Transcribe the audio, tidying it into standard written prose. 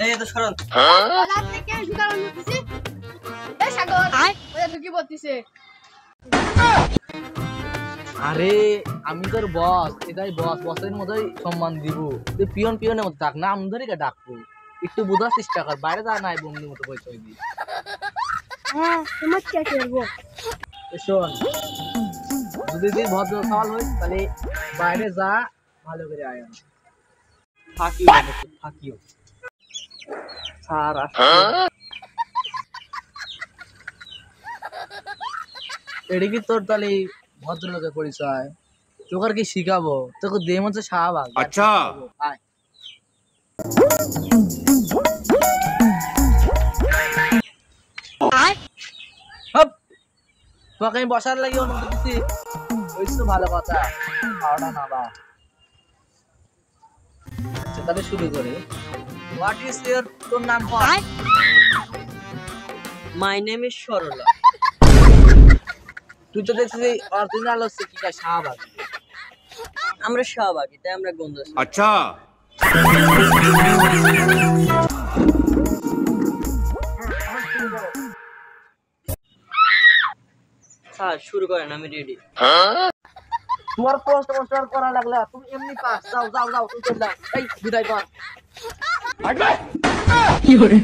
এই তো সরল রাত থেকে সুগার অনুতিছে এই সাগর ওরা তো কি বলতিছে আরে আমি তোর বস, এটাই বস, বসের মতোই সম্মান দিব। তুই পিয়ন পিয়নের মতো ডাক না, আমি ধরে ডাকবো। একটু বোঝার চেষ্টা কর, বাইরে যা নাই বন্ধুর মতো পরিচয় দি। হ্যাঁ তোমার কি করবো শোন, যদি তুই ভদ্র সওয়াল হইস তাহলে বাইরে যা, ভালো করে আয়। থাকিও থাকিও স্যার এটা কি তোর তাহলে ভদ্রলোকের পরিচয়? তোকে আর কি শিখাবো? তোকে দেম হচ্ছে শাহবাগ। আচ্ছা আয়। হপ, তোকে আমি বসার লাগি অনুমতি দিচ্ছি, ওই তো ভালো কথা। খাওয়াটা না বা আচ্ছা, তাহলে শুরু করি। হোয়াট ইজ ইয়োর, তোর নাম কি? মাই নেম ইজ সরলা তুই তো দেখছিস অরিজিনাল হচ্ছে কি শাহবাগ। আমরা শাহবাগী তাই আমরা গন্ধ अच्छा স্যার শুরু করেন আমি রেডি তোমার পোস্ট পোস্টার করা লাগলে তুমি এমনি পাস। যাও যাও যাও, তুই চল যা। এই বিদায় কর। কি করে